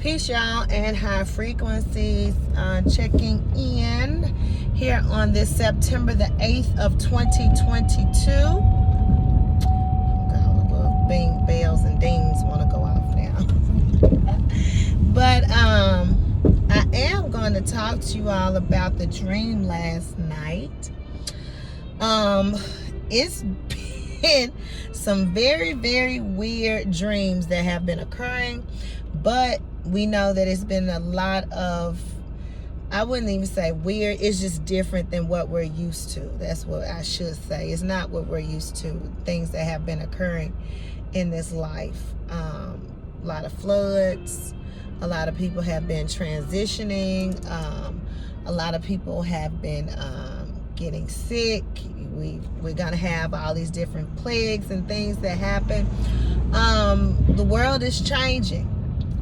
Peace, y'all, and high frequencies. Checking in here on this September the 8th of 2022. Got all the little bing, bells and dings want to go off now. But I am going to talk to you all about the dream last night. It's been some very, very weird dreams that have been occurring, but we know that it's been a lot of, I wouldn't even say weird, it's just different than what we're used to. That's what I should say. It's not what we're used to, things that have been occurring in this life. A lot of floods, a lot of people have been transitioning, a lot of people have been getting sick. We're gonna have all these different plagues and things that happen. The world is changing.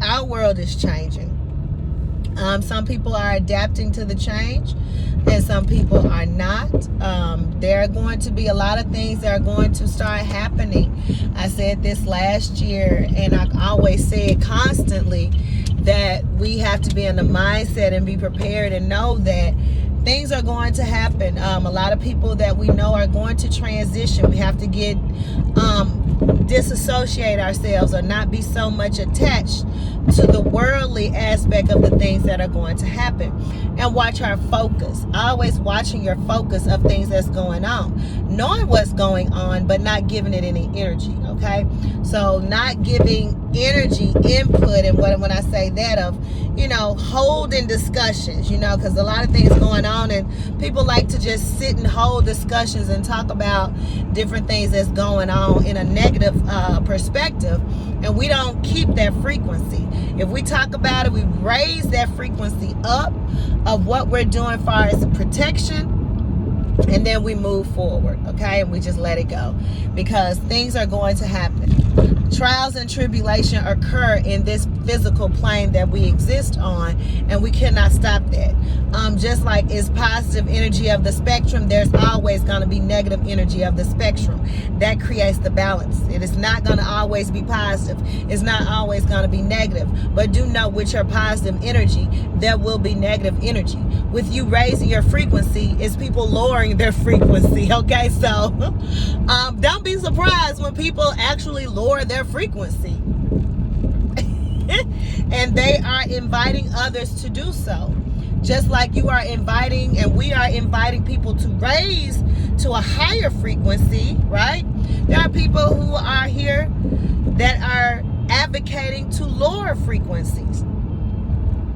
Our world is changing. Some people are adapting to the change and some people are not. There are going to be a lot of things that are going to start happening. I said this last year, and I always say it constantly, that we have to be in the mindset and be prepared and know that things are going to happen. A lot of people that we know are going to transition. We have to get disassociate ourselves or not be so much attached to the worldly aspect of the things that are going to happen, and watch our focus. Always watching your focus of things that's going on, knowing what's going on but not giving it any energy. Okay, so not giving energy input. And when I say that, of holding discussions, because a lot of things going on and people like to just sit and hold discussions and talk about different things that's going on in a negative perspective, and we don't keep that frequency. If we talk about it, we raise that frequency up of what we're doing far as protection, and then we move forward, okay? And we just let it go, because things are going to happen. Trials and tribulation occur in this physical plane that we exist on, and we cannot stop that. Just like it's positive energy of the spectrum, there's always going to be negative energy of the spectrum. That creates the balance. It is not going to always be positive. It's not always going to be negative. But do know, with your positive energy, there will be negative energy. With you raising your frequency, it's people lowering their frequency, okay? So don't be surprised when people actually lower their frequency. And they are inviting others to do so. Just like you are inviting, and we are inviting people to raise to a higher frequency, right? There are people who are here that are advocating to lower frequencies.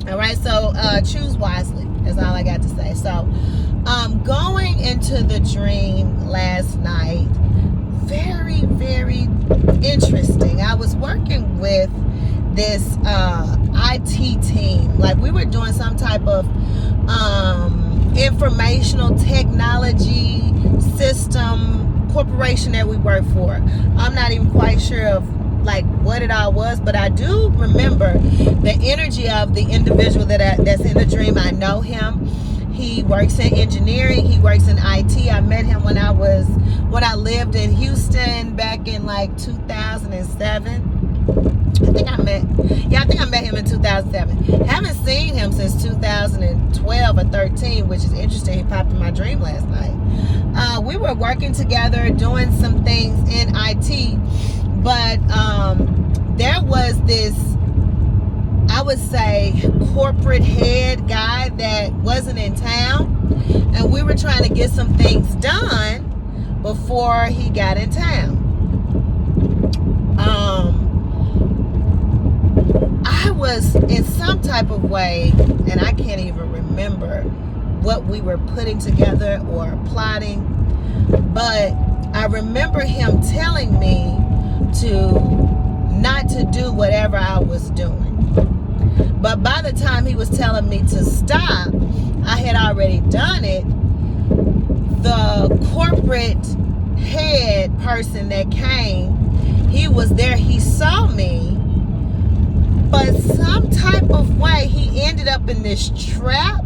All right, so choose wisely. That's all I got to say. So going into the dream last night, very, very interesting. I was working with this IT team. Like, we were doing some type of informational technology system corporation that we work for. I'm not even quite sure of like what it all was, but I do remember the energy of the individual that's in the dream. I know him. He works in engineering. He works in IT. I met him when I lived in Houston back in like 2007. I think I met him in 2007. Haven't seen him since 2012 or 13, which is interesting. He popped in my dream last night. We were working together, doing some things in IT, but there was this, I would say, corporate head guy that wasn't in town, and we were trying to get some things done before he got in town. I was in some type of way, and I can't even remember what we were putting together or plotting, but I remember him telling me not to do whatever I was doing. But by the time he was telling me to stop, I had already done it. The corporate head person that came, he was there, he saw me, but some type of way he ended up in this trap.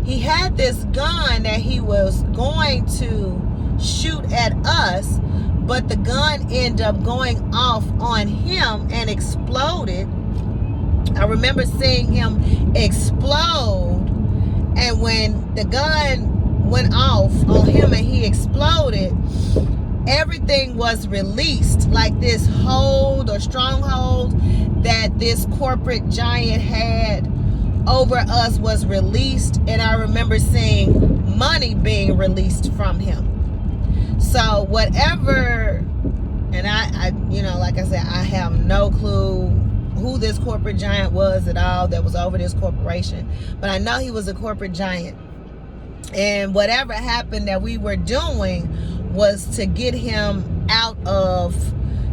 He had this gun that he was going to shoot at us, but the gun ended up going off on him and exploded. I remember seeing him explode, and when the gun went off on him and he exploded, everything was released. Like this hold or stronghold that this corporate giant had over us was released, and I remember seeing money being released from him. So whatever, and I like I said, I have no clue who this corporate giant was at all that was over this corporation, but I know he was a corporate giant, and whatever happened that we were doing was to get him out of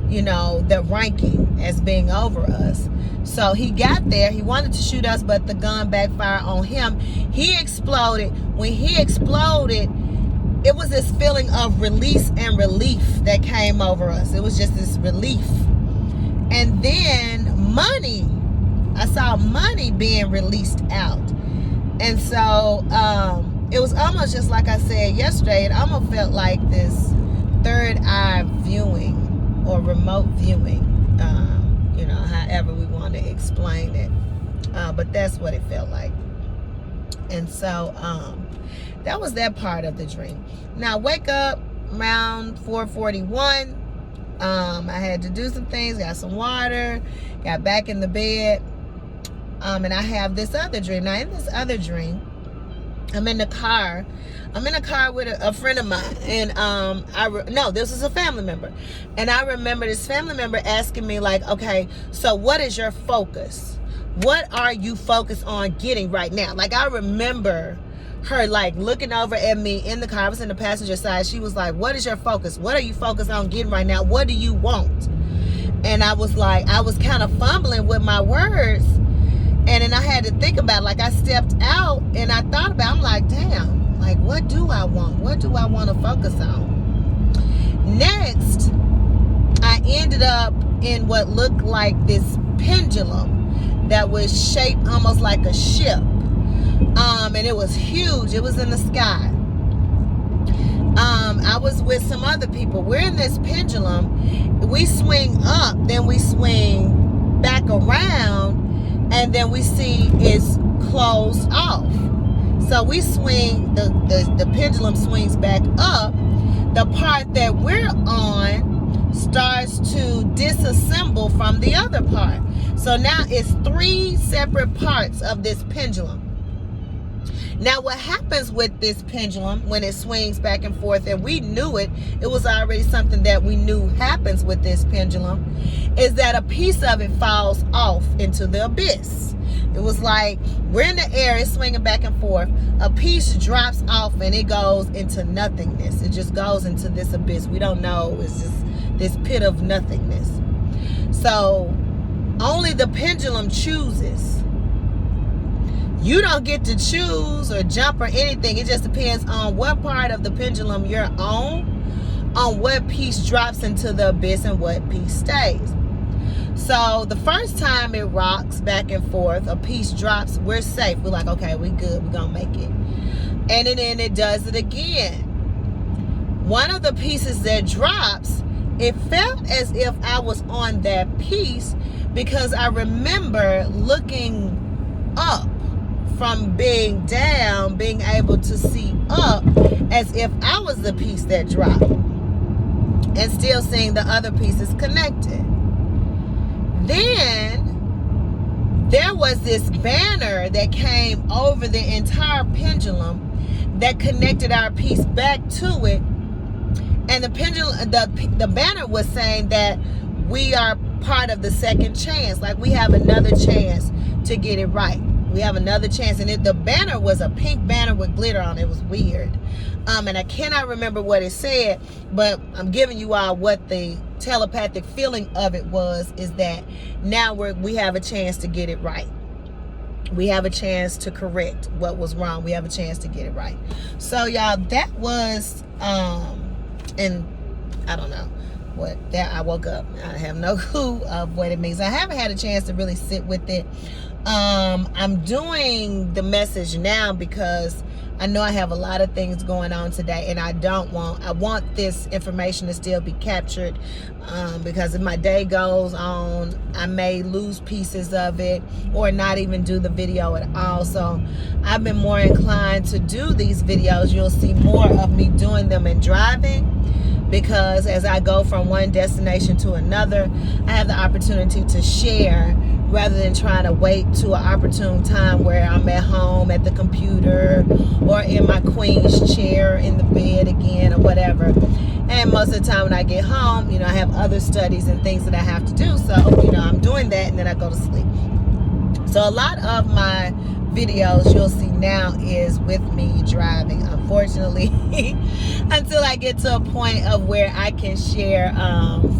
the ranking as being over us. So he got there, he wanted to shoot us, but the gun backfired on him. He exploded. When he exploded, it was this feeling of release and relief that came over us. It was just this relief. And then money, I saw money being released out. And so it was almost just like I said yesterday, it almost felt like this third eye viewing or remote viewing, however we want to explain it. But that's what it felt like. And so that was that part of the dream. Now, wake up around 4:41. I had to do some things, got some water, got back in the bed. And I have this other dream. Now, in this other dream, I'm in the car. I'm in a car with a friend of mine, and this is a family member, and I remember this family member asking me, like, okay, so what is your focus? What are you focused on getting right now? Like, I remember her like looking over at me in the car. I was in the passenger side. She was like, what is your focus? What are you focused on getting right now? What do you want? And I was like, I was kind of fumbling with my words. And then I had to think about it. Like, I stepped out and I thought about it. I'm like, damn, like, what do I want? What do I want to focus on? Next, I ended up in what looked like this pendulum that was shaped almost like a ship. And it was huge. It was in the sky. I was with some other people. We're in this pendulum. We swing up, then we swing back around, and then we see it's closed off. So we swing, the pendulum swings back up. The part that we're on starts to disassemble from the other part. So now it's 3 separate parts of this pendulum. Now, what happens with this pendulum when it swings back and forth, and we knew it was already something that we knew happens with this pendulum, is that a piece of it falls off into the abyss. It was like we're in the air, it's swinging back and forth. A piece drops off and it goes into nothingness. It just goes into this abyss. We don't know. It's just this pit of nothingness. So only the pendulum chooses. You don't get to choose or jump or anything. It just depends on what part of the pendulum you're on what piece drops into the abyss and what piece stays. So the first time it rocks back and forth, a piece drops, we're safe. We're like, okay, we good, we're gonna make it. And then it does it again. One of the pieces that drops, it felt as if I was on that piece, because I remember looking up from being down, being able to see up as if I was the piece that dropped, and still seeing the other pieces connected. Then there was this banner that came over the entire pendulum that connected our piece back to it. And the pendulum, the banner was saying that we are part of the second chance. Like, we have another chance to get it right. We have another chance. And the banner was a pink banner with glitter on it. It was weird. And I cannot remember what it said, but I'm giving you all what the telepathic feeling of it was, is that now we have a chance to get it right. We have a chance to correct what was wrong. We have a chance to get it right. So y'all, that was and I don't know what that, I woke up, I have no clue of what it means. I haven't had a chance to really sit with it. I'm doing the message now because I know I have a lot of things going on today, and I want this information to still be captured, because if my day goes on, I may lose pieces of it or not even do the video at all. So I've been more inclined to do these videos. You'll see more of me doing them and driving, because as I go from one destination to another, I have the opportunity to share rather than trying to wait to an opportune time where I'm at home at the computer or in my queen's chair in the bed again or whatever. And most of the time when I get home, I have other studies and things that I have to do. So, I'm doing that and then I go to sleep. So a lot of my videos you'll see now is with me driving, unfortunately, until I get to a point of where I can share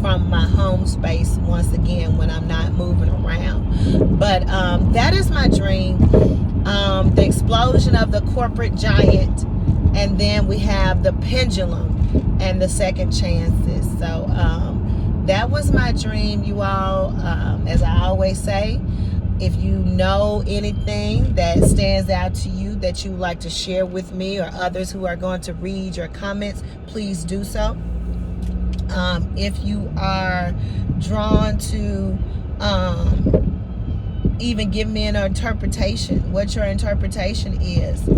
from my home space once again when I'm not moving around. But that is my dream. The explosion of the corporate giant, and then we have the pendulum and the second chances. So that was my dream, you all. As I always say, if you know anything that stands out to you that you would like to share with me or others who are going to read your comments, please do so. If you are drawn to even give me an interpretation, what your interpretation is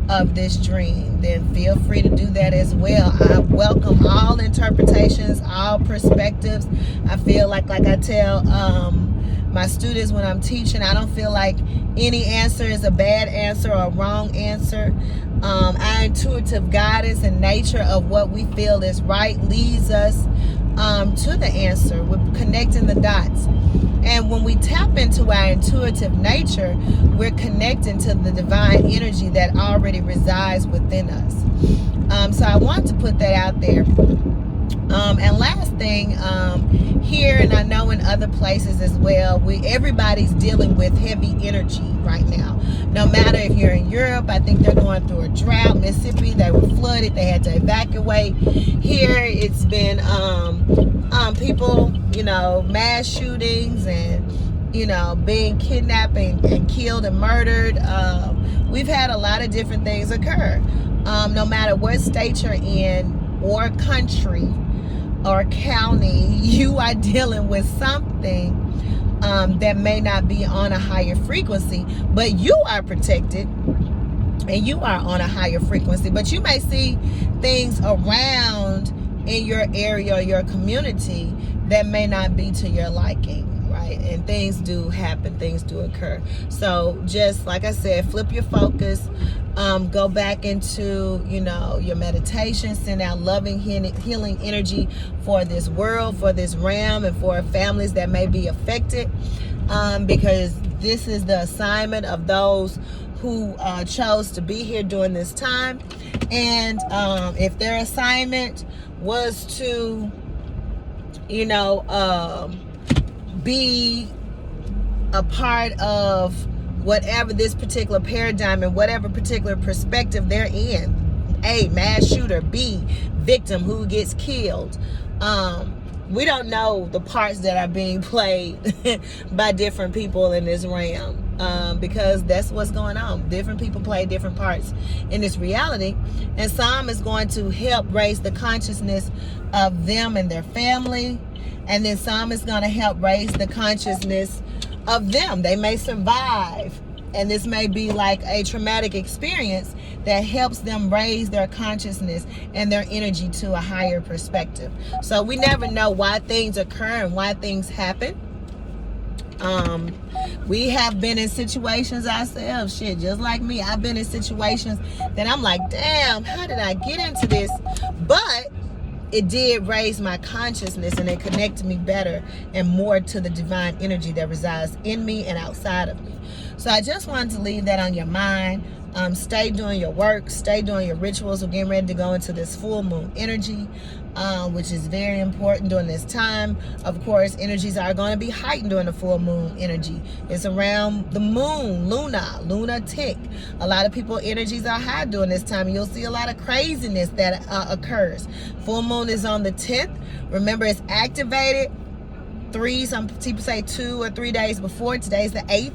of this dream, then feel free to do that as well. I welcome all interpretations, all perspectives. I feel like I tell my students when I'm teaching, I don't feel like any answer is a bad answer or a wrong answer. Our intuitive guidance and nature of what we feel is right leads us to the answer. We're connecting the dots. And when we tap into our intuitive nature, we're connecting to the divine energy that already resides within us. So I want to put that out there. And last thing, here, and I know in other places as well, everybody's dealing with heavy energy right now. No matter if you're in Europe, I think they're going through a drought. Mississippi, they were flooded, they had to evacuate. Here, it's been people, mass shootings and, being kidnapped and killed and murdered. We've had a lot of different things occur. No matter what state you're in or country or county, you are dealing with something that may not be on a higher frequency, but you are protected and you are on a higher frequency. But you may see things around in your area or your community that may not be to your liking, right? And things do happen, things do occur. So just like I said, flip your focus. Go back into, your meditation, send out loving, healing energy for this world, for this realm, and for families that may be affected, because this is the assignment of those who chose to be here during this time. And if their assignment was to, be a part of whatever this particular paradigm and whatever particular perspective they're in. A, mass shooter. B, victim who gets killed. We don't know the parts that are being played by different people in this realm, because that's what's going on. Different people play different parts in this reality, and some is going to help raise the consciousness of them and their family, and then some is going to help raise the consciousness of them. They may survive, and this may be like a traumatic experience that helps them raise their consciousness and their energy to a higher perspective. So we never know why things occur and why things happen. We have been in situations ourselves, just like me. I've been in situations that I'm like, damn, how did I get into this? But it did raise my consciousness, and it connected me better and more to the divine energy that resides in me and outside of me. So I just wanted to leave that on your mind. Stay doing your work, stay doing your rituals. We're getting ready to go into this full moon energy, which is very important during this time. Of course, energies are going to be heightened during the full moon energy. It's around the moon, lunatic. A lot of people energies are high during this time. You'll see a lot of craziness that occurs. Full moon is on the 10th. Remember, it's activated some people say 2 or 3 days before. Today's the 8th.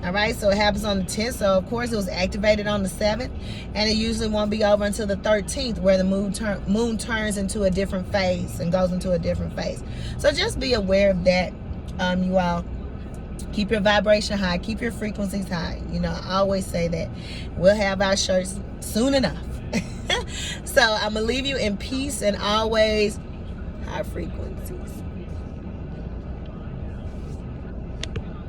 All right, so it happens on the 10th. So of course it was activated on the 7th, and it usually won't be over until the 13th, where the moon turns into a different phase and goes into a different phase. So just be aware of that, you all. Keep your vibration high, keep your frequencies high. You know, I always say that. We'll have our shirts soon enough. So I'm gonna leave you in peace and always high frequencies.